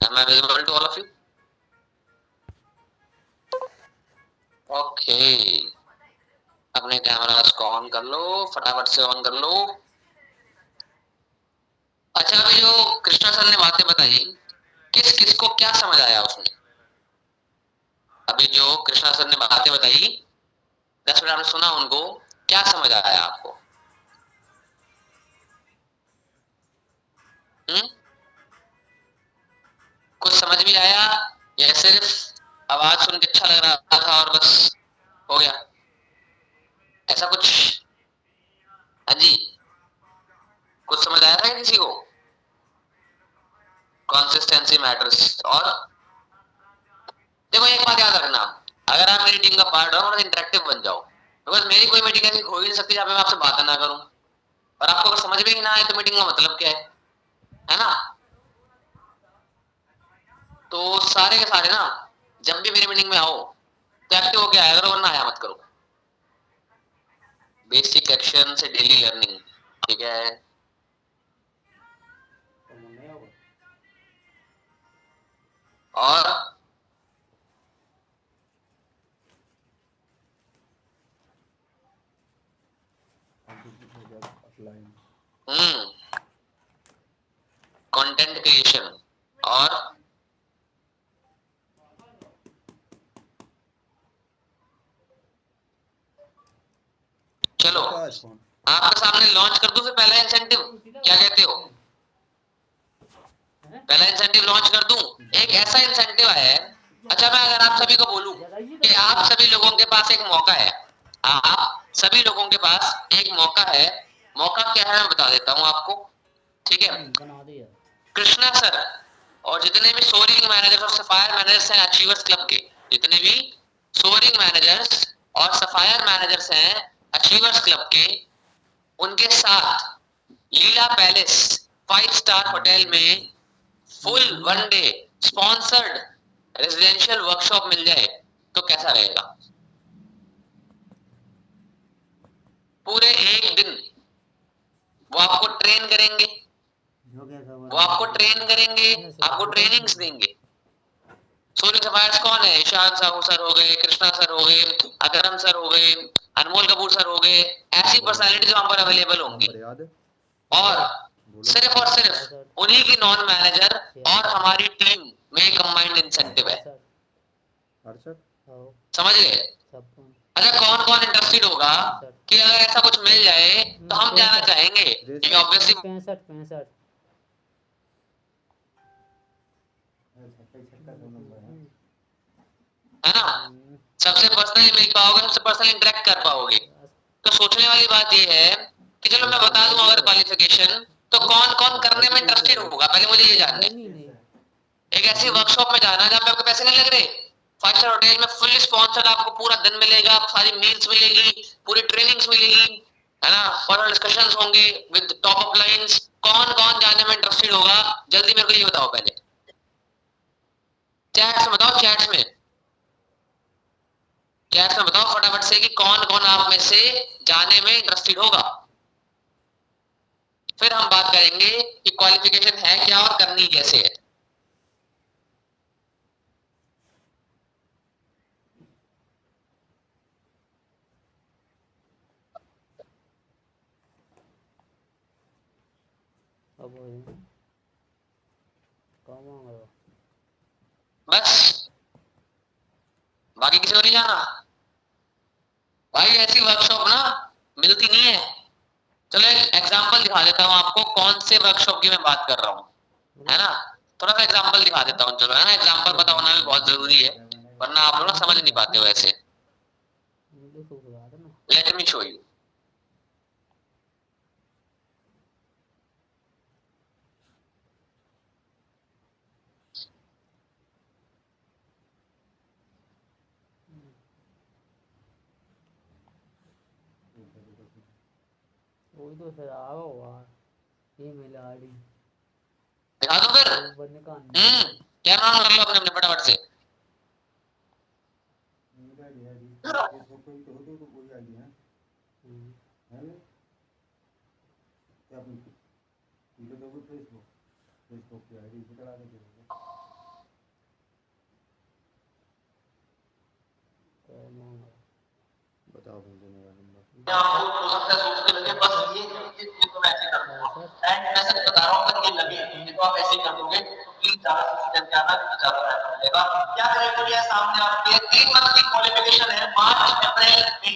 Am I visible to all of you? Okay, अपने cameras को on कर लो, फटाफट से ऑन कर लो। अच्छा, अभी जो कृष्णा सर ने बातें बताई, किस किस को क्या समझ आया उसमें? अभी जो कृष्णा सर ने बातें बताई, 10 मिनट आपने सुना, उनको क्या समझ आया आपको? कुछ समझ भी आया या सिर्फ आवाज सुन के अच्छा लग रहा था और बस हो गया, ऐसा कुछ? हाँ जी, कुछ समझ आया था किसी को? Consistency matters. और देखो एक बात याद रखना, अगर आप मेरी टीम का पार्ट हो, इंटरेक्टिव बन जाओ। बिकॉज मेरी कोई मीटिंग ऐसी हो ही नहीं सकती जहाँ पे मैं आपसे बात ना करूं, और आपको अगर समझ में ही ना आए तो मीटिंग का मतलब क्या है ना? तो सारे के सारे ना, जब भी मेरी मीटिंग में आओ तो एक्टिव होके आया करो, वरना आया मत करो। बेसिक एक्शन से डेली लर्निंग, ठीक है? और कंटेंट क्रिएशन। और चलो आपके सामने लॉन्च कर दूं फिर पहला इंसेंटिव, क्या कहते हो? पहला इंसेंटिव लॉन्च कर दूं? एक ऐसा इंसेंटिव है। अच्छा, मैं अगर आप सभी को बोलूं कि आप सभी लोगों के पास एक मौका है, आप सभी लोगों के पास एक मौका है, मौका क्या है मैं बता देता हूं आपको, ठीक है? कृष्णा सर और जितने भी सोरिंग मैनेजर्स और सफायर मैनेजर्स हैं अचीवर्स क्लब के, जितने भी सोरिंग मैनेजर्स और सफायर मैनेजर्स हैं अचीवर्स क्लब के, उनके साथ लीला पैलेस 5 स्टार होटल में full 1 day sponsored residential workshop मिल जाए तो कैसा रहेगा? पूरे एक दिन वो आपको ट्रेन करेंगे, वो आपको ट्रेन करेंगे, आपको ट्रेनिंग्स देंगे। सूर्य सफायर्स कौन है? ईशान साहू सर हो गए, कृष्णा सर हो गए, अकरम सर हो गए, अनमोल कपूर सर हो गए, ऐसी पर्सनालिटीज वहां पर अवेलेबल होंगी। और सिर्फ उन्हीं की नॉन मैनेजर और हमारी टीम में कंबाइंड इंसेंटिव है। समझ गए? अच्छा, कौन कौन इंटरेस्टेड होगा कि अगर ऐसा कुछ मिल जाए तो हम जाना चाहेंगे? ये ऑब्वियसली 65 है ना, सबसे पर्सनली मिल पाओगे, सबसे पर्सनली इंटरेक्ट कर पाओगे। तो सोचने वाली बात ये है कि चलो मैं बता दूं अगर क्वालिफिकेशन, तो कौन कौन करने में इंटरेस्टेड होगा, पहले मुझे ये जानना है। एक ऐसी वर्कशॉप में जाना जहाँ पे आपके पैसे नहीं लग रहे, 5 स्टार होटल में फुल्ली स्पॉन्सर्ड, आपको पूरा दिन मिलेगा, सारी मील्स मिलेगी, पूरी ट्रेनिंग्स मिलेगी, है ना, पर्सनल डिस्कशंस होंगे विद टॉप अप लाइंस। कौन कौन जाने में इंटरेस्टेड होगा? जल्दी मेरे को ये बताओ, पहले चैट्स में बताओ, चैट्स में, चैट्स में बताओ फटाफट से कि कौन कौन आप में से जाने में इंटरेस्टेड होगा। फिर हम बात करेंगे कि क्वालिफिकेशन है क्या और करनी कैसे है। बस, बाकी किसी को नहीं जाना भाई, ऐसी वर्कशॉप ना मिलती नहीं है। चलो एक एग्जांपल दिखा देता हूँ आपको, कौन से वर्कशॉप की मैं बात कर रहा हूँ, है ना? थोड़ा सा एग्जांपल दिखा देता हूँ, चलो, है ना? एग्जांपल पता होना भी बहुत जरूरी है, वरना आप लोग ना समझ नहीं पाते वैसे। Let me show you. वही तो फिर आओ ईमेल आईडी दिखा दो फिर। क्या नाम कर लो अपने अपने फटाफट से। आपको हो सकता है सोचने लगे बस ये तो मैं ऐसे कर दूंगा एंड मैं सच बता रहा हूँ अगर ये लगे ये तो आप ऐसे ही कर दोगे तो प्लीज ज्यादा सीसी करके आना क्योंकि ज्यादा फायदा मिलेगा। क्या क्राइटेरिया है सामने आपके 3 मंथ की क्वालिफिकेशन है मार्च अप्रैल मई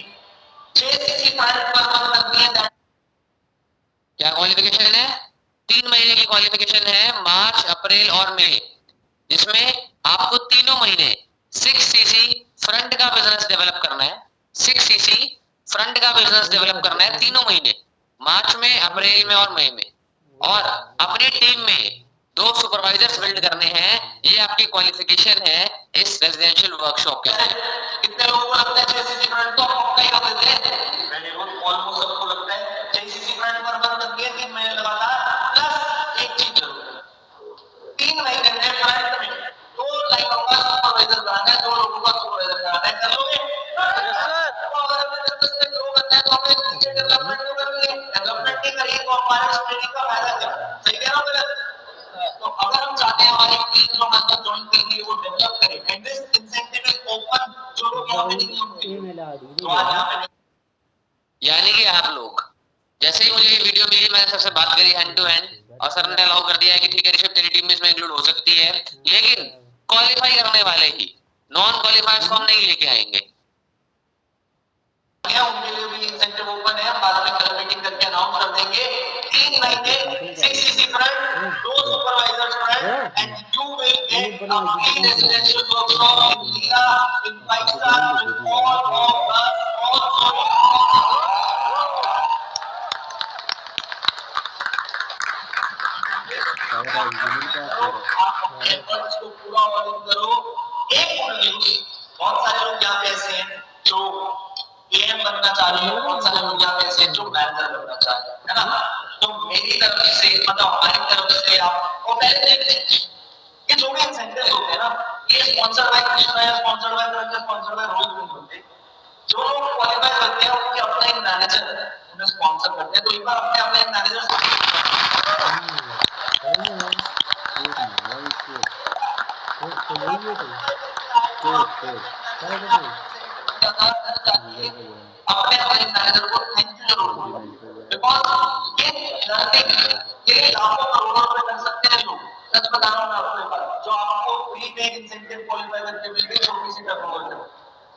6 सीसी फाइल पर मंथ लगती है। क्या क्वालिफिकेशन है? 3 महीने की क्वालिफिकेशन है मार्च अप्रैल और मई जिसमें आपको तीनों महीने 6 सीसी फ्रंट का बिजनेस डेवलप करना है 6 सीसी फ्रंट का बिजनेस डेवलप करना है तीनों महीने मार्च में अप्रैल में और मई में और अपनी टीम में 2 सुपरवाइजर्स बिल्ड करने हैं। ये आपकी क्वालिफिकेशन है इस रेजिडेंशियल वर्कशॉप के लिए। कितने लोगों को लगता है 6 सीसी फ्रंट तो आप पक्का ही कर देते हैं? मैंने ऑलमोस्ट सबको लगता है 6 सीसी फ्रंट पर बंद कर दिए 3 महीने लगातार प्लस एक चीज जरूर 3 महीने में फ्रंट में 2 लाइन का सुपरवाइजर बनाना है 2 लोगों का सुपरवाइजर बनाना है कर लोगे? डेवलपमेंट नहीं करिए तो हमारे ट्रेनिंग का फायदा क्या? सही कह रहा हूँ गलत? तो अगर हम चाहते हैं हमारी टीम जो मतलब ज्वाइन करेंगे वो डेवलप करे and this incentive is open जो लोग यहाँ पे नहीं होंगे तो आज यहाँ पे यानी कि आप लोग जैसे ही मुझे ये वीडियो मिली मैंने सबसे बात करी हैंड टू हैंड और सर ने अलाउ कर दिया है कि ठीक है ऋषभ तेरी टीम में इसमें इंक्लूड हो सकती है लेकिन क्वालिफाई करने वाले ही नॉन क्वालिफाइड को हम नहीं लेके आएंगे। उनके लिए भी इंसेंटिव ओपन है बाद में कल मीटिंग करके अनाउंस कर देंगे 3 महीने 6 CC front 2 supervisors front end you will get a free residential workshop in Leela in 5 star with all of efforts को पूरा ऑर्डर करो। एक गुड न्यूज बहुत सारे लोग यहाँ पे ऐसे हैं जो एएम बनना चाह रहे हैं बहुत सारे लोग यहाँ पे ऐसे हैं जो मैनेजर बनना चाह रहे हैं है ना। तो मेरी तरफ से मतलब हमारी तरफ से आपको पहले ये जो भी इंसेंटिव्स होते हैं ना ये स्पॉन्सर्ड बाय कृष्णा या sponsored by Ranjan sponsored by Rohit नहीं होते। जो लोग क्वालिफाई करते हैं उनके अपना एक मैनेजर उन्हें स्पॉन्सर करते हैं तो एक बार अपने अपने एक अपने अपने मैनेजर को थैंक यू जरूर बोलो बिकॉज ये लर्निंग ये लाखों करोड़ों रुपए कर सकते हैं लोग। सच बता रहा हूं मैं आपको एक बात जो आपको फ्री में इंसेंटिव क्वालिफाई करके मिल गई छोटी सी टेक्नोलॉजी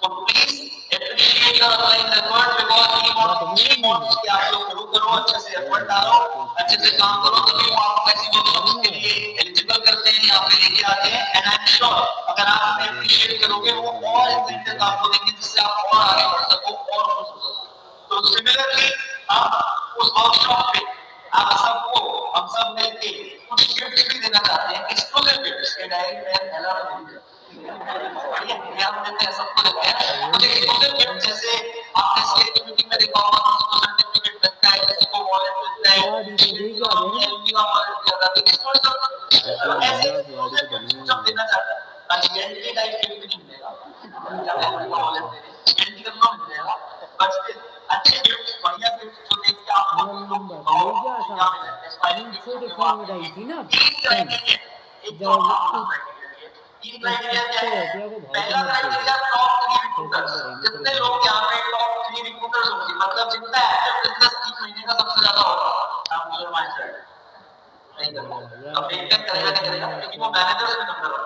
तो please appreciate your online effort because he wants कि आप लोग शुरू करो अच्छे से एफर्ट डालो अच्छे से काम करो तभी वो आपको ऐसी वर्कशॉप्स के लिए एलिजिबल करते हैं यहाँ पे लेके आते हैं एंड आई एम श्योर अगर आप उन्हें अप्रिशिएट करोगे वो और इंसेंटिव आपको देंगे जिससे आप और आगे बढ़ सको और खुश हो सको। तो सिमिलरली आप उस वर्कशॉप पे आप सबको हम सब मिलके कुछ गिफ्ट भी देना चाहते हैं एक्सक्लूसिव गिफ्ट्स के डायरेक्ट हेलो हम देते हैं सबको देते हैं कुछ एक्सक्लूसिव गिफ्ट जैसे आपने स्टेट की मीटिंग में देखा होगा किसी को सर्टिफिकेट मिलता है किसी को वॉलेट मिलता है किसी को एलबी का वॉलेट दिया जाता है किसी को ऐसे एक्सक्लूसिव गिफ्ट सब देना चाहते हैं ताकि एलबी टाइप गिफ्ट नहीं मिलेगा या एलबी का वॉलेट देने एलबी का तो मिलेगा बट अच्छे गिफ्ट बढ़िया गिफ्ट जो देख के आपको क्या मिला इंस्पायरिंग गिफ्ट जो आपको एक जो तीन क्राइटेरिया क्या है पहला क्राइटेरिया टॉप 3 रिक्रूटर्स जितने लोग यहाँ पे टॉप 3 रिक्रूटर्स होंगे मतलब जिनका एक्टिव बिजनेस 3 महीने का सबसे ज्यादा होगा आप मुझे माइंड नहीं करना अब देखते हैं करेगा नहीं करेगा लेकिन वो मैनेजर्स में नंबर 1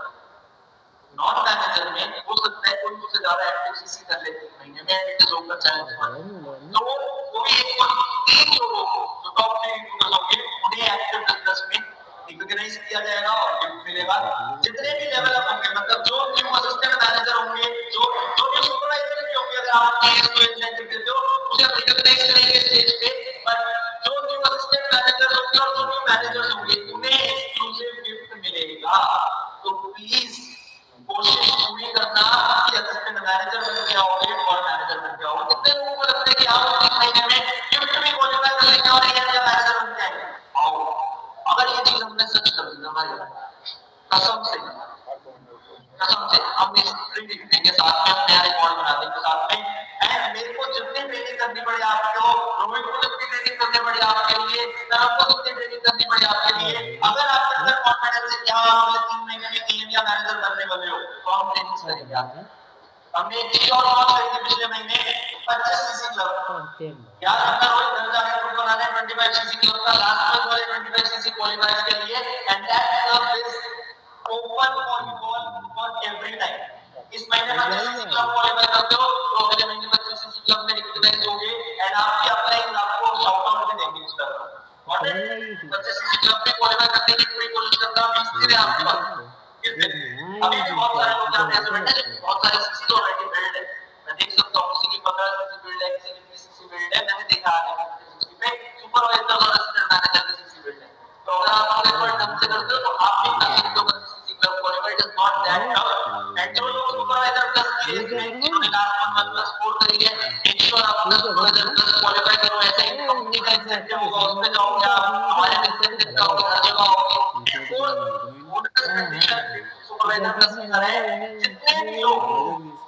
नॉन मैनेजर में हो सकता है कोई मुझसे ज्यादा एक्टिव सीसी कर ले 3 महीने में इट इज ओवर चैलेंज तो वो भी एक और 3 लोगों को जो टॉप 3 रिक्रूटर्स होंगे उन्हें एक्टिव बिजनेस में रिकॉग्नाइज किया जाएगा और गिफ्ट मिलेगा। जितने भी डेवलप होंगे मतलब जो न्यू असिस्टेंट मैनेजर होंगे जो न्यू सुपरवाइजर भी होंगे अगर आप केएस को इंसेंटिव देते हो उसे रिकॉग्नाइज करेंगे स्टेज पे पर जो न्यू असिस्टेंट मैनेजर होंगे और जो न्यू मैनेजर्स होंगे उन्हें एक्सक्लूसिव गिफ्ट मिलेगा। तो प्लीज कोशिश पूरी करना कि असिस्टेंट मैनेजर बन के आओगे और मैनेजर बन के आओगे। कितने लोगों को लगता है कि आप 3 महीने में गिफ्ट भी क्वालिफाई कर लेंगे और ये मैनेजर बन के आएंगे? आओ अगर ये चीज हमने सच कर दी हमारी कसम से हम इस ट्रेनिंग देंगे साथ में हम नया रिकॉर्ड बना देंगे साथ में एंड मेरे को जितनी ट्रेनिंग करनी पड़े आपको रोहित को जितनी ट्रेनिंग करनी पड़े आपके लिए तरफ को जितनी ट्रेनिंग करनी पड़े आपके लिए अगर आपके अंदर कॉन्फिडेंस है कि हाँ अगले 3 महीने में टीम या मैनेजर बनने वाले हो तो हम ट्रेनिंग करेंगे हमने एक चीज और लॉन्च करी थी पिछले महीने 25 सीसी क्लब। याद रखना रोज घर जाके ग्रुप बनाना है 25 सीसी क्लब का लास्ट मंथ वाले 25 सीसी क्वालिफायर्स के लिए and that club is open for every time. इस महीने 25 सीसी क्लब क्वालिफाई करते हो तो अगले महीने 25 सीसी क्लब में रिकॉग्नाइज होगे एंड आपकी अपलाइन आपको शाउट आउट भी देंगे इस तरह। और 25 सीसी क्लब में क्वालिफाई करने की पूरी कोशिश करना 20 दिन है आपके पास। अभी भी बहुत सारे लोग जानते हैं बहुत सारे सीसी तो ऑलरेडी बिल्ड है। मैं देख सकता हूँ किसी की 15 सीसी बिल्ड है, किसी की 20 सीसी बिल्ड है, मैंने देखा है सीसी पे सुपरवाइजर और असिस्टेंट मैनेजर की सीसी बिल्ड है। तो अगर आप अपने पर ढंग से करते हो तो आप भी कर सकते हो 25 CC club qualified is not that tough and जो लोग सुपरवाइजर प्लस जिन्होंने लास्ट मंथ में स्कोर करी है इंश्योर आप सुपरवाइजर प्लस क्वालिफाई करो। ऐसे ही कंपनी का इंसेंटिव होगा उस पे जाओगे आप, हमारे इंसेंटिव का होगा हर जगह होगी। सुपरवाइजर प्लस में सारे जितने भी लोग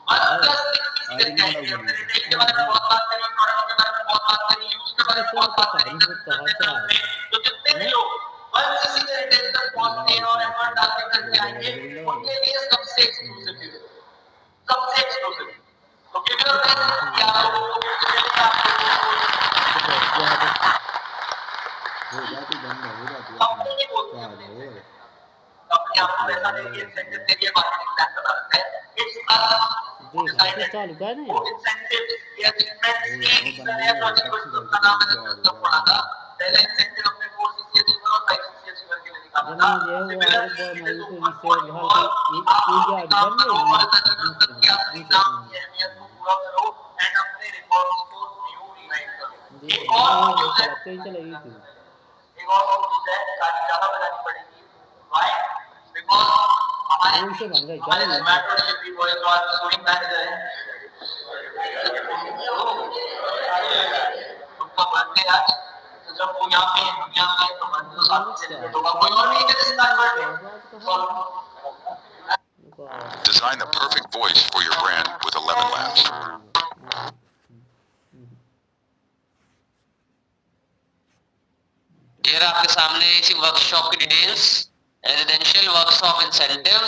बस प्लस किसी के चाहिए अपने रिटेल के बारे में बहुत बात करी, प्रोडक्ट के बारे में बहुत बात करी, यूज के बारे में बहुत बात करी तो जितने भी लोग बस किसी के रिटेल तक पहुंचते हैं और एफर्ट डाल के करके आएंगे उनके लिए सबसे एक्सक्लूसिव सबसे एक्सक्लूसिव। तो गिव योर बेस्ट कि आप लोगों को गिफ्ट मिलेंगे, आप कंपनी नहीं बोलती अपने कंपनी आपको ऐसा देगी इंसेंटिव देगी मार्केटिंग प्लान बता सकता है। इट्स अस चालू कर ना वो इंसेंटिव या जिसमें सीरीज है प्रोजेक्ट का नाम है जो पढ़ा था पहले इंसेंटिव अपने 4 सीसी अचीवर और 5 सीसी अचीवर के लिए निकाला था। Similarly it is open for you all. आप अपने काम करो और ताकि अपने काम की अहमियत को पूरा करो एंड अपने रिकॉर्ड्स को न्यू रिवाइंड करो। एक और न्यूज़ है एक और चीज है ताकि ज्यादा बतानी पड़ेगी। व्हाई? बिकॉज़ हमारे जोमेटो डिलीवरी बॉय जो आज स्टोरिंग मैनेजर है उनका बर्थडे आज तो जब वो यहाँ पे दुनिया में तो बर्थडे तो साथ में सेलिब्रेट होगा। कोई और नहीं है जिसका birthday Design the perfect voice for your brand with 11 Labs. ये रहा आपके सामने इसी वर्कशॉप की details. Residential workshop incentive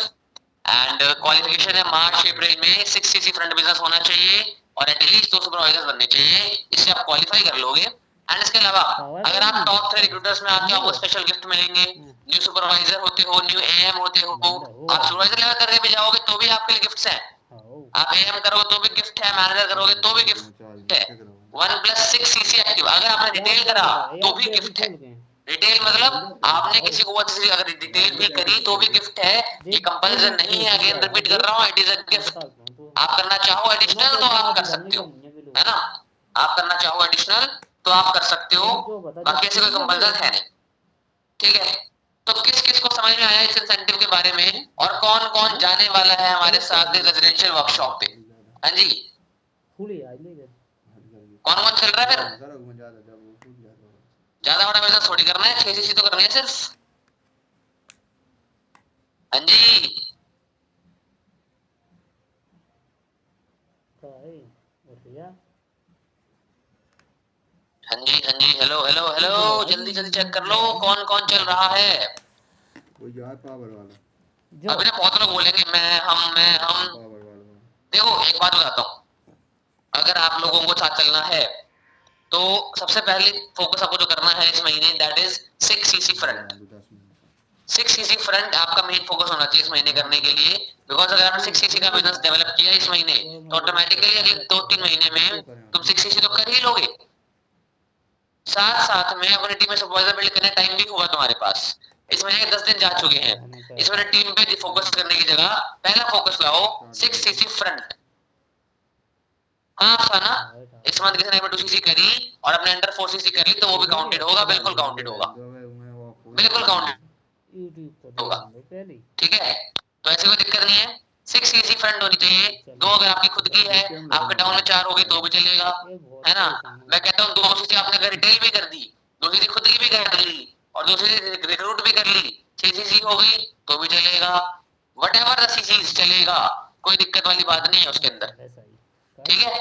and qualification है मार्च अप्रैल में 6 सीसी फ्रंट बिजनेस होना चाहिए और एटलीस्ट 2 सुपरवाइजर बनने चाहिए। इससे आप क्वालिफाई कर लोगे। एंड इसके अलावा अगर आप टॉप 3 रिक्रूटर्स में आते हो आपको स्पेशल गिफ्ट मिलेंगे। न्यू सुपरवाइजर होते हो, न्यू एएम होते हो, आप सुपरवाइजर लेवल करके भी जाओगे तो भी आपके लिए गिफ्ट्स हैं। आप एएम करोगे तो भी गिफ्ट है, मैनेजर करोगे तो भी गिफ्ट है। 1+6 सीसी एक्टिव अगर आपने रिटेल करा तो भी गिफ्ट है। रिटेल मतलब आपने किसी को अच्छी अगर डिटेल भी करी तो भी गिफ्ट है। ये कंपल्सन नहीं है, अगेन रिपीट कर रहा हूँ, इट इज अ गिफ्ट। आप करना चाहो एडिशनल तो आप कर सकते हो, है ना। आप करना चाहो एडिशनल तो आप कर सकते हो, बाकी ऐसे कोई कंपल्सन है नहीं। ठीक है, तो किस किस को समझ में आया इस इंसेंटिव के बारे में और कौन कौन जाने वाला है हमारे साथ रेजिडेंशियल वर्कशॉप पे? हाँ जी, कौन कौन चल रहा है फिर? ज्यादा बड़ा बिजनेस थोड़ी करना है, 6 सीसी तो करनी है सिर्फ। हाँ जी, हाँ जी, हाँ जी, हेलो हेलो हेलो, जल्दी जल्दी चेक कर लो कौन कौन चल रहा है। पावर वाला अभी ना बहुत लोग बोलेंगे मैं हम। देखो एक बात बताता हूँ, अगर आप लोगों को साथ चलना है तो सबसे पहले फोकस आपको जो करना है इस महीने that is 6 CC front. 6 CC front आपका मेन फोकस होना चाहिए इस महीने करने के लिए। बिकॉज अगर आपने 6 सीसी का बिजनेस डेवलप किया इस महीने तो ऑटोमेटिकली अगले 2-3 महीने में तुम 6 सीसी तो कर ही लोगे। साथ साथ में अपनी टीम में सुपरवाइजर बिल्ड करने टाइम भी होगा तुम्हारे पास। इस महीने के 10 दिन जा चुके हैं, इस महीने टीम पे फोकस करने की जगह पहला फोकस लाओ 6 सीसी फ्रंट। हाँ था ना, इस मंथ किसी ने 2 सीसी करी और अपने अंडर 4 सीसी कर ली तो वो भी काउंटेड होगा, बिल्कुल काउंटेड होगा, बिल्कुल काउंटेड होगा। ठीक है, तो ऐसी कोई दिक्कत नहीं है। 6 सीसी फ्रंट होनी चाहिए। 2 अगर आपकी खुद की है, आपके टाउन में 4 होगी तो भी चलेगा, है ना। मैं कहता हूँ 2 सीसी आपने अगर रिटेल भी कर दी, 2 सीसी खुद की भी कर ली और 2 सीसी रिक्रूट भी कर ली, 6 सीसी हो गई तो भी चलेगा। व्हाटएवर द सीसीज चलेगा, कोई दिक्कत वाली बात नहीं है उसके अंदर। ठीक है,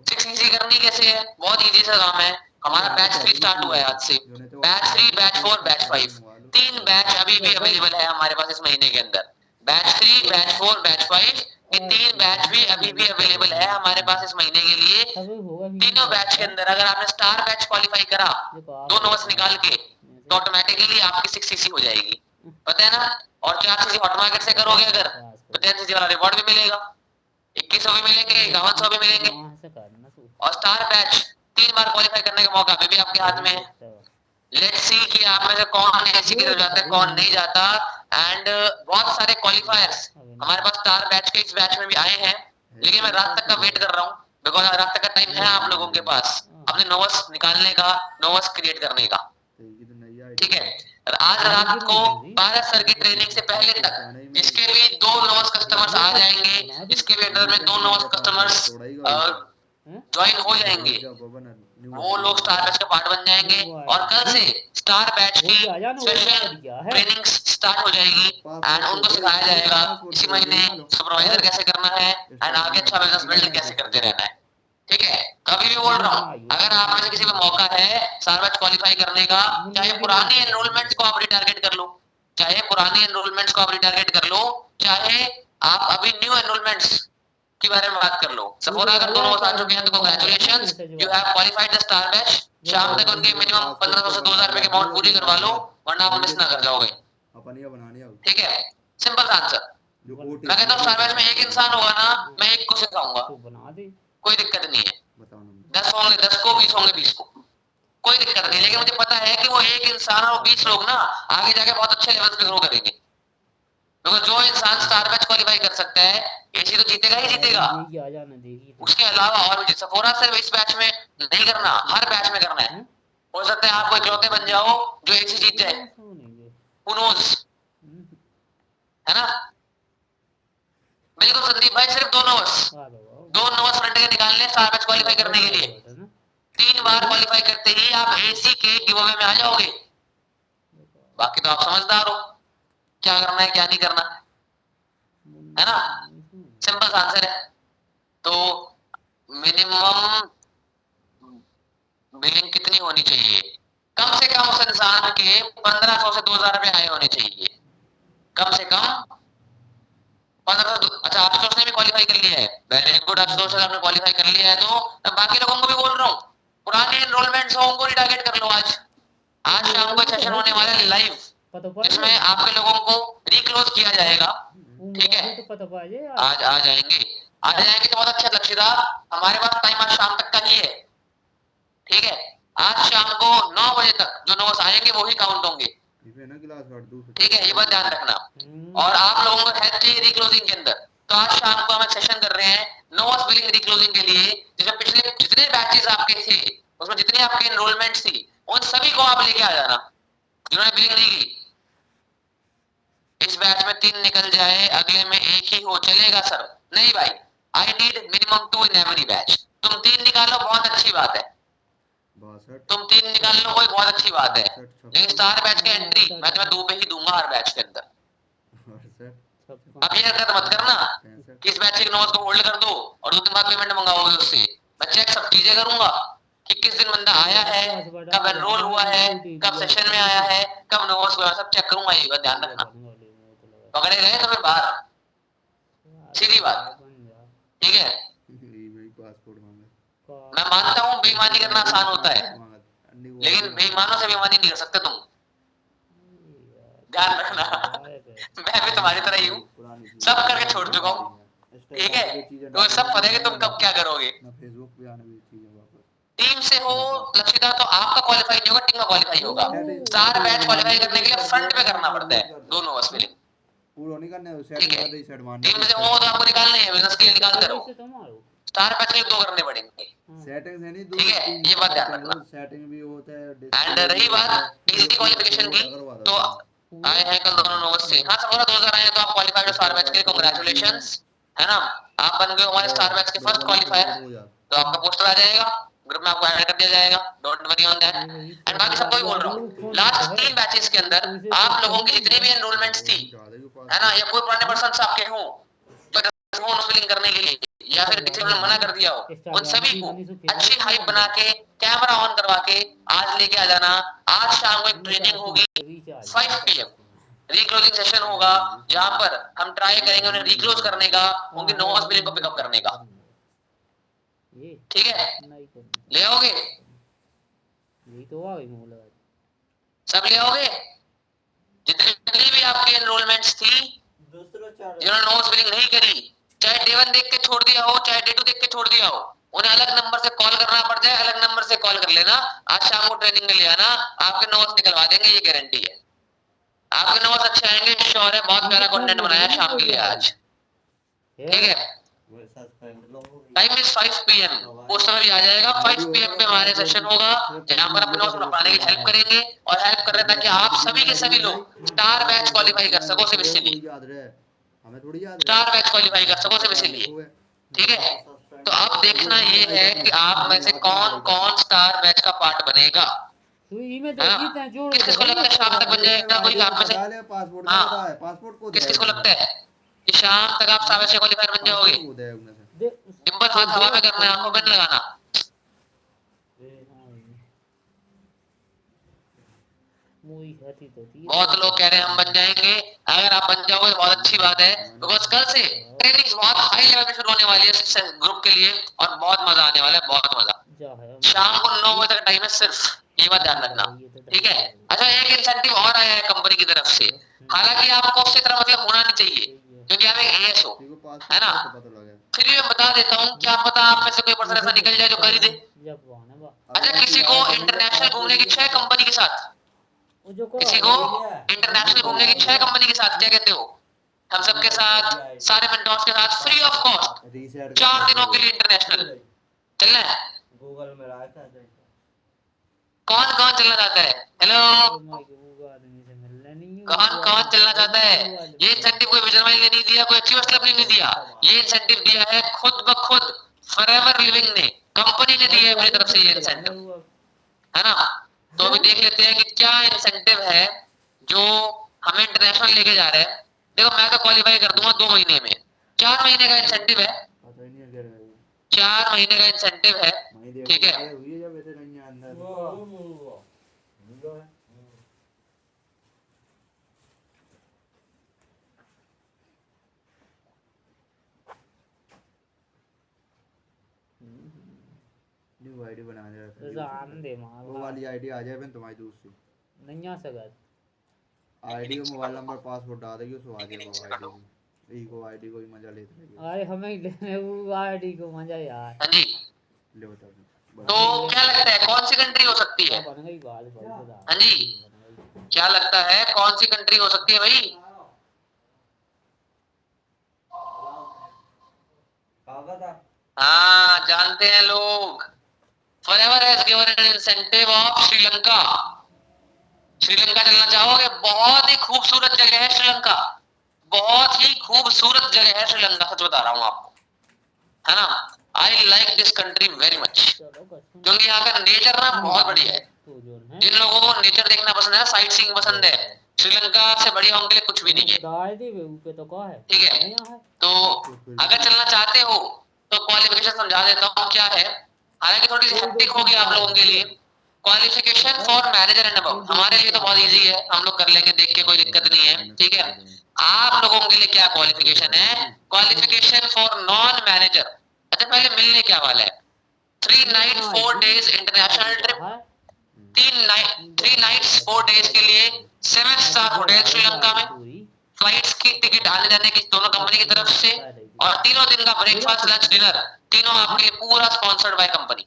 6 सीसी करनी कैसे है? बहुत इजी सा काम है। हमारा बैच 3 स्टार्ट हुआ है आज से। बैच 3, बैच 4, बैच 5, 3 बैच अभी भी अवेलेबल है हमारे पास इस महीने के अंदर। बैच 3, बैच 4, बैच 5 कि 3 बैच भी अभी भी अवेलेबल है हमारे पास इस महीने के लिए। सब होगा भी तीनों बैच के अंदर अगर आपने स्टार बैच क्वालिफाई करा देखो आप 2 नंबर्स निकाल के तो ऑटोमेटिकली आपकी 6 सीसी हो जाएगी, पता है ना। और 4 सीसी हॉट मार्केट से करोगे अगर तो 10 सीसी वाला रिवॉर्ड भी मिलेगा, 2100 भी मिलेंगे, 5100 भी मिलेंगे। वहाँ से करना तू और स्टार बैच 3 बार क्वालिफाई करने का मौका अभी भी आपके हाथ में है। लेट्स सी कि आप में से कौन ऐसी की तरफ जाता है कौन नहीं जाता। एंड बहुत सारे क्वालिफायर्स हमारे पास स्टार बैच के इस बैच में भी आए हैं, लेकिन मैं रात तक का वेट कर रहा हूँ बिकॉज रात तक का टाइम है आप लोगों के पास अपने नोवस निकालने का, नोवस क्रिएट करने का, ठीक है। आज रात को 12 सर की ट्रेनिंग से पहले तक इसके भी 2 नोवस कस्टमर्स आ जाएंगे, इसके भी अंदर में 2 नोवस कस्टमर्स ज्वाइन हो जाएंगे, वो लोग स्टार बैच का पार्ट बन जाएंगे। और कल से स्टार बैच की स्पेशल ट्रेनिंग स्टार्ट हो जाएगी एंड उनको सिखाया जाएगा इसी महीने सुपरवाइजर कैसे करना है एंड आगे अच्छा बिजनेस बिल्ड कैसे करते रहना है, ठीक है। कभी भी बोल रहा हूँ अगर आप में से किसी को मौका है स्टार बैच क्वालिफाई करने का, चाहे पुरानी एनरोलमेंट्स को आप रिटारगेट कर लो, चाहे पुरानी एनरोलमेंट्स को आप रिटारगेट कर लो, चाहे आप अभी न्यू एनरोलमेंट्स के बारे में बात कर लो। सपोज अगर दोनों आ चुके हैं तो congratulations, you have qualified the star batch. शाम तक उनके मिनिमम 1500 से 2000 रुपए की अमाउंट पूरी करवा लो वरना आप मिस ना कर जाओगे, ठीक है। Simple answer. मैं कहता हूँ स्टार बैच में एक इंसान होगा ना, मैं एक को सिखाऊंगा, कोई दिक्कत नहीं है। 10 होंगे 10 को, 20 होंगे 20 को, कोई दिक्कत नहीं। लेकिन मुझे पता है कि वो एक इंसान और 20 लोग ना आगे जाके बहुत अच्छे लेवल पे ग्रो करेंगे। तो जो इंसान स्टार बैच क्वालिफाई कर सकता है एसी तो जीतेगा ही जीतेगा, उसके अलावा और भी सफोरा सिर्फ इस बैच में नहीं करना, हर बैच में करना है। हो सकता है आप कोई इकलौते बन जाओ जो एसी जीत जाए, who knows, है ना। बिल्कुल संदीप भाई, सिर्फ 2 नंबर्स फ्रंट के निकालने स्टार बैच क्वालिफाई करने के लिए। 3 बार क्वालिफाई करते ही आप एसी के गिवअवे में आ जाओगे, बाकी तो आप समझदार हो क्या करना है क्या नहीं करना, है ना। सिंपल आंसर है। तो मिनिमम बिलिंग कितनी होनी चाहिए, कम से कम उस इंसान के 1500 से 2000 रुपए आए होने चाहिए, कम से कम 1500। अच्छा आशुतोष ने भी क्वालिफाई कर लिया है, वेरी गुड आशुतोष, आपने क्वालिफाई कर लिया है तो मैं बाकी लोगों को भी बोल रहा हूँ पुराने एनरोलमेंट्स हो उनको रिटारगेट कर लो। आज शाम को सेशन होने वाला है लाइव, इसमें आपके लोगों को रिक्लोज किया जाएगा, ठीक है। आज आ जाएंगे तो बहुत अच्छा लक्षिता, हमारे पास टाइम आज शाम तक का ही है, ठीक है। आज शाम को 9 बजे तक जो नोट्स आएंगे वो ही काउंट होंगे, ठीक है, ये बात ध्यान रखना। और आप लोगों को हेल्प चाहिए रिक्लोजिंग के अंदर, तो आज शाम को हम सेशन कर रहे हैं नोट्स बिलिंग रिक्लोजिंग के लिए, जिसमें पिछले जितने बैचेस आपके थे उसमें जितनी आपकी एनरोलमेंट थी उन सभी को आप लेके आ जाना जिन्होंने बिलिंग नहीं की। इस बैच में 3 निकल जाए अगले में 1 ही हो चलेगा सर, नहीं भाई, I need minimum 2 in every batch. तुम 3 निकालो बहुत अच्छी बात है, तुम 3 निकाल लो कोई बहुत अच्छी बात है, लेकिन स्टार बैच के एंट्री मैं तुम्हें 2 पे ही दूंगा हर बैच के अंदर। अब ये हरकत मत करना कि इस बैच के नोट्स को होल्ड कर दो और 2 दिन बाद पेमेंट मंगाओगे उससे। मैं चेक सब चीजें करूंगा कि किस दिन बंदा आया है, कब एनरोल हुआ है, कब सेशन में आया है, कब नोट्स हुआ, सब चेक करूंगा, ये बात ध्यान रखना। पकड़े गए तो फिर बाहर, सीधी बात, ठीक है। मैं मानता हूँ बेईमानी करना आसान होता है, लेकिन बेईमानों से बेईमानी नहीं कर सकते तुम, ध्यान रखना। मैं भी तुम्हारी तरह ही हूँ, सब करके छोड़ चुका हूँ, ठीक है। तो सब पता है कि तुम कब क्या करोगे। टीम से हो लक्षिता तो आपका क्वालिफाई नहीं होगा, टीम का क्वालिफाई होगा। स्टार बैच क्वालिफाई करने के लिए फ्रंट पे करना पड़ता है, दोनों बस मिले, ठीक है। टीम से हो तो आपको निकालना है, बिजनेस के लिए निकालते रहो, स्टार बैच के 2 करने पड़ेंगे, सेटिंग्स है नहीं, ठीक है, ये बात ध्यान रखना। सेटिंग भी होता है। एंड रही बात टीसी क्वालिफिकेशन की, तो आए हैं कल दोनों नोट्स से, हाँ सब 2000 आए तो आप क्वालिफाइड हो स्टार बैच के लिए, कांग्रेचुलेशंस, है ना। आप बन गए हमारे स्टार बैच के फर्स्ट क्वालिफायर, तो आपका पोस्टर आ जाएगा ग्रुप में, आपको ऐड कर दिया जाएगा, don't worry on that. And बाकी सबको ही बोल रहा हूँ लास्ट 3 बैचेस के अंदर आप लोगों की जितनी भी एनरोलमेंट्स थी, है ना, या कोई पुराने पर्सन्स आपके हो तो फिलिंग करने के लिए या फिर किसी ने मना कर दिया हो, उन सभी को अच्छी हाइप बना के कैमरा ऑन करवा के आज लेके आ जाना। आज शाम को एक ट्रेनिंग होगी 5 PM, रिक्लोजिंग सेशन होगा जहां पर हम ट्राई करेंगे उन्हें रिक्लोज करने का, उनकी नॉस बिलिंग को पिकअप करने का। ये ठीक है, नहीं करनी, ले आओगे? यही तो आ गई मोला। सब ले आओगे? जितनी भी आपकी एनरोलमेंट्स थी जिन्होंने नॉस बिलिंग नहीं करी, चाहे डे 1 देख के छोड़ दिया हो चाहे डे 2 देख के छोड़ दिया हो, उन्हें अलग नंबर से कॉल करना पड़ जाए, अलग नंबर से कॉल कर लेना। आज शाम को ट्रेनिंग में ले आना, आपके नॉस निकलवा देंगे, ये गारंटी है। आपके नॉस अच्छे आएंगे, श्योर है। बहुत प्यारा कंटेंट बनाया शाम के लिए आज। ठीक है, टाइम इज 5 PM। उस समय भी आ जाएगा 5 PM पे हमारे सेशन होगा जहां पर अपने नोट्स बनाने की हेल्प करेंगे और हेल्प कर रहे हैं ताकि आप सभी के सभी लोग स्टार बैच क्वालिफाई कर सको सिर्फ इसीलिए, याद रहे हमें थोड़ी याद स्टार बैच क्वालिफाई कर सको सिर्फ इसीलिए। ठीक है, तो अब देखना ये है कि आप में से कौन कौन स्टार बैच का पार्ट बनेगा। तू इमे तो हाँ, जीत है जोड़ किस किस को लगता है शाम तक बन जाएगा कोई आप में से? पासपोर्ट हाँ, का है, पासपोर्ट को किस किस को लगता है कि शाम तक आप स्टार बैच क्वालिफायर बन जाओगे? दे डिंपल हाथ हवा में करना है, आंखों में नहीं लगाना। मूवी खाती तो थी। बहुत लोग कह रहे हैं हम बन जाएंगे, अगर आप बन जाओगे तो बहुत अच्छी बात है, बिकॉज कल से ट्रेनिंग बहुत हाई लेवल पे शुरू होने वाली है ग्रुप के लिए और बहुत मजा आने वाला है, बहुत मजा। जा है शाम को 9 बजे तक टाइम है सिर्फ, ये बात ध्यान रखना। ठीक है, अच्छा एक इंसेंटिव और आया है कंपनी की तरफ से, हालांकि आपको उससे तरह मतलब होना नहीं चाहिए क्योंकि आप एक एएस हो, है ना। फिर भी मैं बता देता हूँ, क्या पता आप में से कोई पर्सन ऐसा निकल जाए जो कर ही दे। जब आने बा अच्छा, किसी को इंटरनेशनल घूमने की इच्छा है कंपनी के साथ? वो जो को किसी को इंटरनेशनल घूमने की इच्छा है कंपनी के साथ? क्या कहते हो? हम सबके साथ, सारे मेंटोर्स के साथ फ्री ऑफ कॉस्ट 4 दिनों के लिए इंटरनेशनल चलना है। गूगल में रखा है। कौन कौन चलना चाहता है? हेलो, आदमी से मिलने नहीं कौन कौन चलना चाहता है? ये इंसेंटिव कोई विजन वाली ने नहीं दिया, कोई अच्छी मतलब ने नहीं दिया, ये इंसेंटिव दिया है खुद ब खुद फॉरएवर लिविंग ने, कंपनी ने दिया है अपनी तरफ से ये इंसेंटिव, है ना। तो अभी देख लेते हैं कि क्या इंसेंटिव है जो हमें इंटरनेशनल लेके जा रहे हैं। देखो मैं तो क्वालिफाई कर दूंगा 2 महीने में, 4 महीने का इंसेंटिव है, 4 महीने का इंसेंटिव है। ठीक है, न्यू आईडी बना दे, जान दे मार वो वाली आईडी आ जाए फिर तुम्हारी दूसरी नहीं आ सकता। आईडी और मोबाइल नंबर पासवर्ड डाल देगी उसको आ जाएगा आईडी को आईडी को ही मजा लेते रहेगी। अरे हमें ही लेने वो आईडी को मजा यार। हाँ जी। ले बताओ तो क्या लगता है कौन सी कंट्री हो सकती है? बन गई बात भाई। हाँ जी, क्या लगता है कौन सी कंट्री हो सकती है भाई? हाँ, जानते हैं लोग। Forever has given an incentive of Sri Lanka. Sri Lanka चलना चाहोगे? बहुत ही खूबसूरत जगह है श्रीलंका, बहुत ही खूबसूरत जगह है श्रीलंका, सच बता रहा हूँ आपको, है ना। I like this country very much क्योंकि यहाँ का नेचर ना बहुत बढ़िया है। जिन लोगों को नेचर देखना पसंद है, साइट सीइंग पसंद है, श्रीलंका से बढ़िया उनके लिए कुछ भी नहीं है। ठीक है, तो अगर चलना चाहते हो तो क्वालिफिकेशन समझा देता हूँ क्या है, हालांकि थोड़ी सी हेक्टिक होगी आप लोगों के लिए। Qualification for manager and above हमारे लिए तो बहुत इजी है, हम लोग कर लेंगे देख के, कोई दिक्कत नहीं है। ठीक है, आप लोगों के लिए क्या क्वालिफिकेशन है? Qualification for non manager. अच्छा, पहले मिलने क्या वाला है? 3 night 4 days international trip, 3 nights 4 days के लिए 7 स्टार होटल श्रीलंका में, फ्लाइट्स की टिकट आने जाने की दोनों कंपनी की तरफ से, और तीनों दिन का ब्रेकफास्ट लंच डिनर तीनों आपके लिए पूरा स्पॉन्सर्ड बाय कंपनी,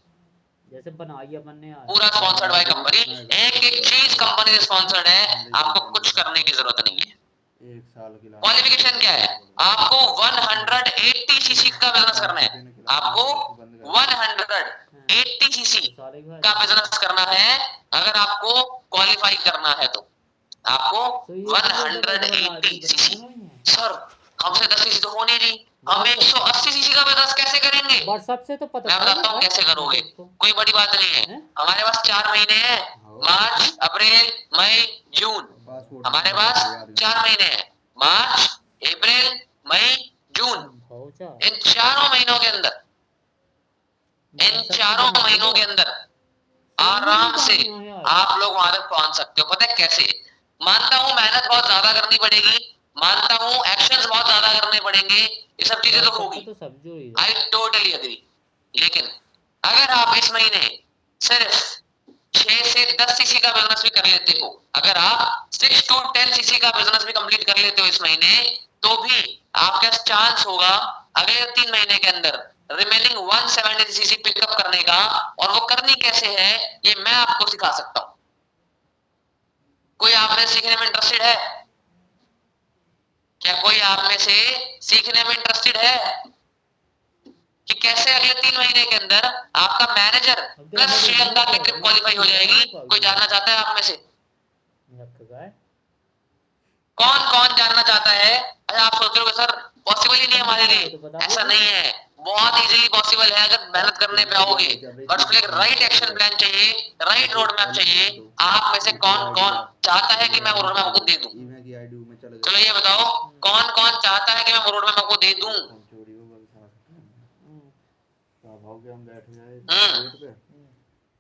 जैसे बनाई अपन ने पूरा स्पॉन्सर्ड बाय कंपनी। एक एक चीज कंपनी से स्पॉन्सर्ड है, आपको कुछ करने की जरूरत नहीं है। 1 साल की क्वालिफिकेशन क्या है? आपको 180 सीसी का बिजनेस करना है, आपको 180 सीसी का बिजनेस करना है। अगर आपको क्वालिफाई करना है तो आपको 180 सीसी। सर हमसे 10 सीसी तो होने नहीं, हम 180 सीसी का बिजनेस कैसे करेंगे? व्हाट्सएप से तो पता मैं बताता हूँ कैसे करोगे, कोई बड़ी बात नहीं है। हमारे पास 4 महीने हैं, मार्च अप्रैल मई जून। हमारे पास 4 महीने हैं, मार्च अप्रैल मई जून। इन चारों महीनों के अंदर, इन चारों महीनों के अंदर आराम से आप लोग वहां तक पहुंच सकते हो। पता है कैसे? मानता हूँ मेहनत बहुत ज्यादा करनी पड़ेगी, मानता हूँ एक्शंस बहुत ज्यादा करने पड़ेंगे, ये सब चीजें तो होगी, तो सब जो ही आई टोटली एग्री। लेकिन अगर आप इस महीने सिर्फ 6 से 10 सीसी का बिजनेस भी कर लेते हो, अगर आप 6 to 10 सीसी का बिजनेस भी कंप्लीट कर लेते हो इस महीने, तो भी आपके पास चांस होगा अगले 3 महीने के अंदर रिमेनिंग 170 सीसी पिकअप करने का। और वो करनी कैसे है ये मैं आपको सिखा सकता हूं। कोई आप में सीखने में इंटरेस्टेड है? क्या कोई आप में से सीखने में इंटरेस्टेड है कि कैसे अगले 3 महीने के अंदर आपका मैनेजर प्लस श्रीलंका की ट्रिप क्वालिफाई हो जाएगी? कोई जानना चाहता है आप में से? कौन कौन जानना चाहता है? अच्छा आप सोच रहे हो सर पॉसिबल ही नहीं है हमारे लिए, ऐसा नहीं है, बहुत इजीली पॉसिबल है अगर मेहनत करने पे आओगे। बट उसके लिए राइट एक्शन प्लान चाहिए, राइट रोड मैप चाहिए। आप में से कौन कौन चाहता है कि मैं वो रोड मैप आपको दे दूं? ईमेल की आईडी में चले चलो ये बताओ कौन कौन चाहता है कि मैं वो रोड मैप आपको दे दूं? चोरी हो गई साहब भाव के हम बैठ जाए हम्म। गेट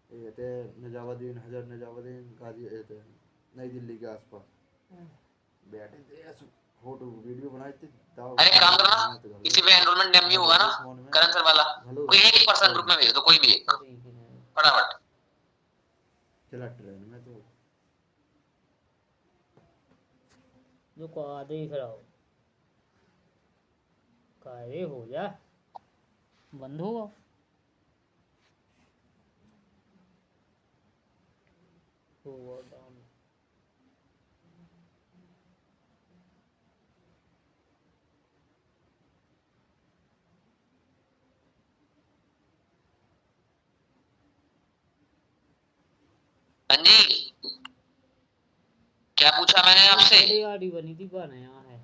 पे ये थे निजामुद्दीन हजर निजामुद्दीन गाजी ये थे नई दिल्ली के आसपास बैठे थे ऐसे फोटो वीडियो बनाए थे अरे एक काम करना, किसी पे एनरोलमेंट डैम भी होगा ना करण सर वाला, कोई एक पर्सन ग्रुप में भेज दो, कोई भी एक फटाफट। चला ट्रेन में तो जो को आधे ही खड़ा हो काहे हो जा बंद होगा। होगा डाउन हाँ जी क्या पूछा मैंने आपसे? बड़ी गाड़ी बनी थी बना यहाँ है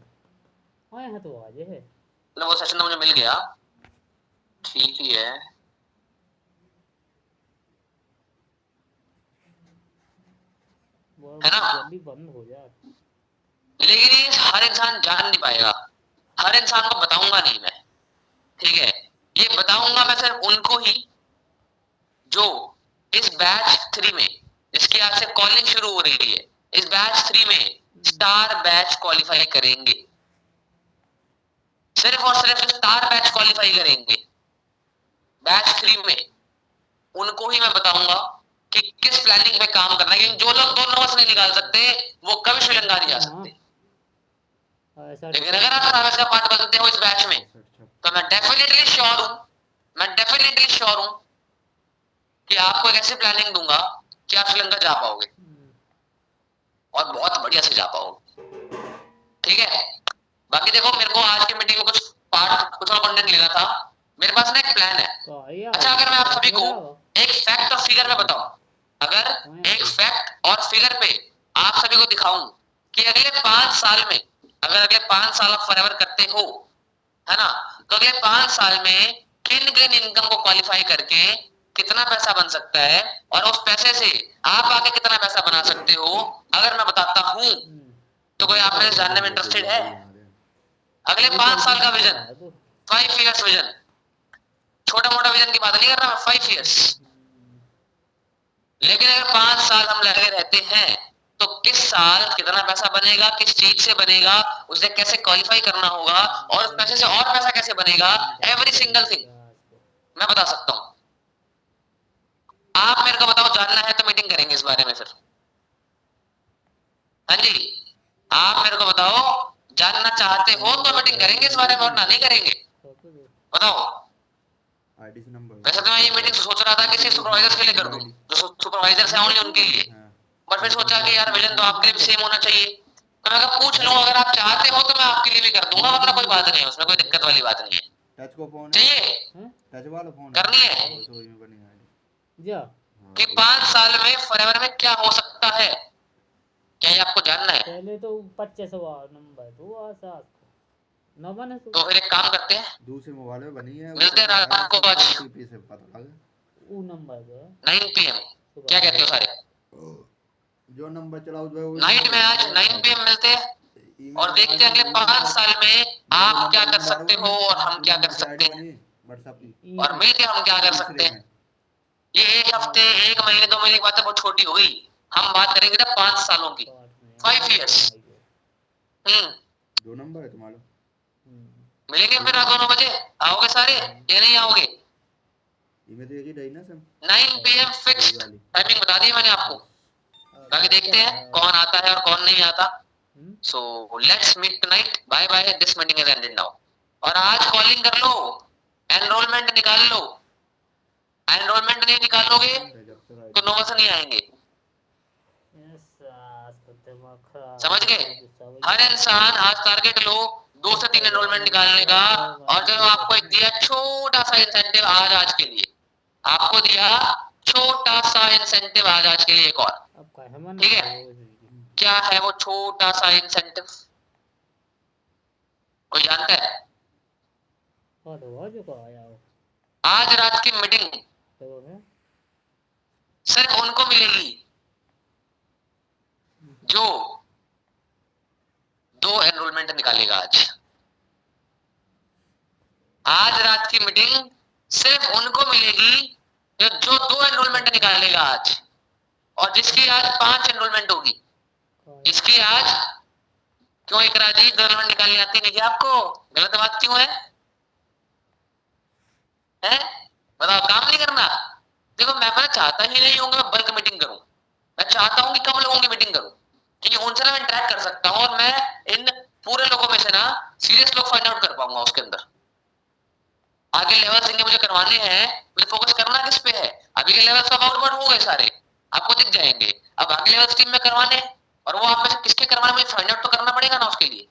हाँ यहाँ तो आज है। मतलब वो सेशन तो मुझे मिल गया, ठीक ही है। है ना? जल्दी बंद हो जाए। लेकिन ये हर इंसान जान नहीं पाएगा, हर इंसान को बताऊंगा नहीं मैं, ठीक है? ये बताऊंगा मैं सिर्फ उनको ही जो इस बैच 3 में, इसकी आज से कॉलिंग शुरू हो रही है, इस बैच 3 में स्टार बैच क्वालिफाई करेंगे, सिर्फ और सिर्फ स्टार बैच क्वालिफाई करेंगे बैच 3 में, उनको ही मैं बताऊंगा कि किस प्लानिंग पे काम करना है। क्योंकि जो लोग 2 नंबर्स नहीं निकाल सकते वो कभी श्रीलंका नहीं जा सकते। लेकिन अगर आप साहब का पार्ट बनते हो इस बैच में तो मैं डेफिनेटली श्योर हूं, मैं डेफिनेटली श्योर हूं कि आपको एक ऐसी प्लानिंग दूंगा कि आप श्रीलंका जा पाओगे और बहुत बढ़िया से जा पाओगे, ठीक है? बाकी देखो मेरे को आज की मीटिंग में कुछ पार्ट कुछ और कंटेंट लेना था, मेरे पास ना एक प्लान है। अच्छा अगर मैं आप सभी को एक फैक्ट और फिगर में बताऊं, अगर एक फैक्ट और फिगर पे आप सभी को दिखाऊं कि अगले 5 साल में, अगर अगले 5 साल आप फॉरएवर करते हो, है ना, तो अगले 5 साल में किन किन इनकम को क्वालिफाई करके कितना पैसा बन सकता है और उस पैसे से आप आगे कितना पैसा बना सकते हो, अगर मैं बताता हूं तो कोई आप मेरे जानने में इंटरेस्टेड है? अगले 5 साल का विजन, 5 इयर्स विजन, छोटा मोटा विजन की बात नहीं कर रहा मैं, 5 इयर्स। लेकिन अगर 5 साल हम लगे रहते हैं तो किस साल कितना पैसा बनेगा, किस चीज से बनेगा, उसे कैसे क्वालिफाई करना होगा और उस पैसे से और पैसा कैसे बनेगा, एवरी सिंगल थिंग मैं बता सकता हूं। आप मेरे को बताओ, जानना है तो मीटिंग करेंगे इस बारे में फिर। हाँ जी आप मेरे को बताओ, जानना चाहते हो तो मीटिंग करेंगे इस बारे में, और ना नहीं करेंगे बताओ। आईडी से नंबर वैसे तो मैं ये मीटिंग सोच रहा था कि सिर्फ सुपरवाइजर्स के लिए कर दूं, जो सुपरवाइजर्स हैं ओनली उनके लिए, बट फिर सोचा कि यार विजन तो आपके लिए भी सेम होना चाहिए, तो मैं कहा पूछ लूं, अगर आप चाहते हो तो मैं आपके लिए भी कर दूंगा, वरना कोई बात नहीं है, उसमें कोई दिक्कत वाली बात नहीं है। टच को फोन चाहिए टच वाला फोन करनी है रसोई में बनी है जा कि 5 साल में फॉरएवर में क्या हो सकता है, क्या ये आपको जानना है? पहले तो 25 नंबर तो आसा न बने तो फिर एक काम करते हैं, दूसरे मोबाइल में बनी है, मिलते हैं रात को आज टीपी से पता लगा वो नंबर है 9 PM, क्या कहते हो सारे? जो नंबर चलाओ जो नाइट में आज 9 PM मिलते हैं और देखते हैं अगले 5 साल में आप क्या कर सकते हो और हम क्या कर सकते हैं, और मिलके हम क्या कर सकते हैं। ये 1 हफ्ते 1 महीने 2 महीने की बात है, बहुत छोटी हो गई, हम बात करेंगे ना 5 सालों की, 5 years। दो नंबर है तुम्हारा। मिलेंगे फिर रात 9 बजे, आओगे सारे या नहीं आओगे? इमे तो यही रही ना सब 9 PM फिक्स टाइमिंग बता दी मैंने आपको, बाकी देखते हैं कौन आता है और कौन नहीं आता। So let's meet tonight, bye bye, this meeting is ended now. और आज कॉलिंग कर लो, एनरोलमेंट निकाल लो। एनरोलमेंट नहीं निकालोगे तो 9 से नहीं आएंगे, समझ गए? हर इंसान आज टारगेट लो 2 से 3 एनरोलमेंट निकालने का। और जो आपको एक दिया छोटा सा इंसेंटिव आज के लिए, आपको दिया छोटा सा इंसेंटिव आज के लिए एक और, ठीक है? क्या है वो छोटा सा इंसेंटिव, कोई जानता है? आज रात की मीटिंग सिर्फ उनको मिलेगी जो 2 एनरोलमेंट निकालेगा। आज रात की मीटिंग सिर्फ उनको मिलेगी जो 2 एनरोलमेंट निकालेगा आज, और जिसकी आज 5 एनरोलमेंट होगी। जिसकी आज, क्यों इकरा जी 2 एनरोलमेंट निकालनी आती नहीं क्या आपको? गलत बात क्यों है? बताओ, काम नहीं करना? देखो मैं चाहता ही नहीं हूँ मैं बल्क मीटिंग करूं, मैं चाहता हूँ कि कम लोगों की मीटिंग करूं, क्योंकि उनसे ना मैं इंटरेक्ट कर सकता हूँ और मैं इन पूरे लोगों में से ना सीरियस लोग फाइंड आउट कर पाऊंगा उसके अंदर। आगे लेवल्स इनके मुझे करवाने हैं, मुझे फोकस करना किस पे है? अभी के लेवल्स सब आउटवर्ड हो गए सारे, आपको दिख जाएंगे। अब आगे लेवल्स टीम में करवाने, और वो आप में से किसके करवाने मुझे फाइंड आउट तो करना पड़ेगा ना उसके लिए,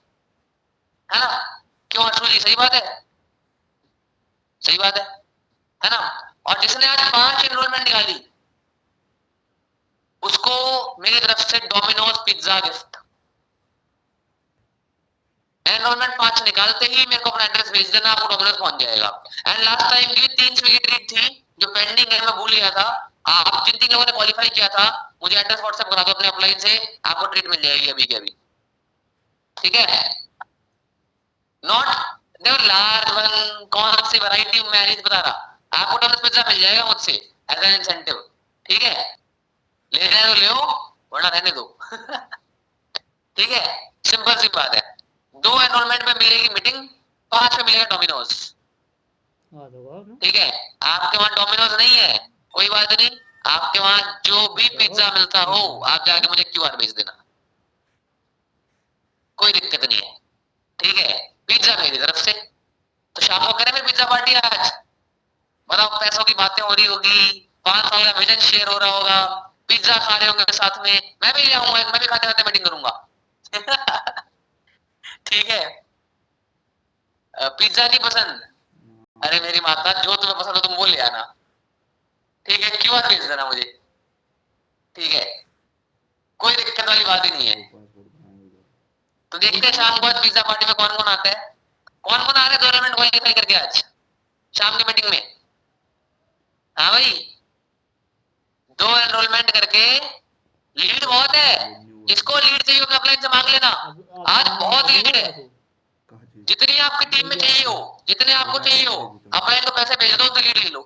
है ना? क्यों हर्षू जी, सही बात है? सही बात है ना? और जिसने आज 5 एनरोलमेंट निकाली उसको मेरी तरफ से डोमिनोज पिज्जा गिफ्ट। एनरोलमेंट 5 निकालते ही मेरे को अपना एड्रेस भेज देना, आपको डोमिनोज पहुंच जाएगा। एंड लास्ट टाइम की 3 स्विगी ट्रीट थी जो पेंडिंग है, मैं भूल गया था। आप जिन लोगों ने क्वालिफाई किया था मुझे एड्रेस व्हाट्सएप करा दो अपने अपलाइन से, आपको ट्रीट मिल जाएगी अभी के अभी, ठीक है? नॉट देखो लार्ज वन, कौन सी वैरायटी मैं नहीं बता रहा, आपको डोमिनोज पिज्जा मिल जाएगा मुझसे एज एन इंसेंटिव, ठीक है? लेना है तो ले वरना रहने दो। ठीक है, सिंपल सी बात है। 2 एनरोलमेंट में मिलेगी मीटिंग, 5 में मिलेगा डोमिनोज, ठीक है? आपके वहां डोमिनोज नहीं है कोई बात नहीं, आपके वहां जो भी पिज्जा मिलता हो आप जाके मुझे क्यूआर भेज देना, कोई दिक्कत नहीं है, ठीक है? पिज्जा मेरी तरफ से। तो शाम को करें फिर पिज्जा पार्टी आज, बताओ, पैसों की बातें हो रही होगी, 5 साल का विजन शेयर हो रहा होगा, पिज्जा खा रहे होंगे साथ में, मैं भी ले आऊंगा, मैं भी खाते खाते मीटिंग करूंगा। ठीक है? पिज्जा नहीं पसंद? अरे मेरी माता, जो तुम्हें पसंद हो तुम वो ले आना, ठीक है? क्यूआर भेज देना मुझे, ठीक है? कोई दिक्कत वाली बात ही नहीं है। तो देखते हैं शाम को आज पिज्जा पार्टी में कौन कौन आता है, कौन कौन आ रहे हैं टूर्नामेंट क्वालिफाई करके आज शाम की मीटिंग में। हाँ भाई, 2 एनरोलमेंट करके लीड बहुत है, जिसको लीड चाहिए अपने अपलाइन से मांग लेना, आज बहुत लीड है। जितनी आपकी टीम में चाहिए हो, जितने आपको चाहिए हो, अपलाइन को पैसे भेज दो तो लीड ले लो,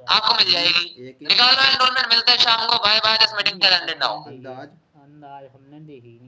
आपको मिल जाएगी। निकालो एनरोलमेंट, मिलते हैं शाम को, bye bye, this meeting is ended now. अंदाज हमने देखी।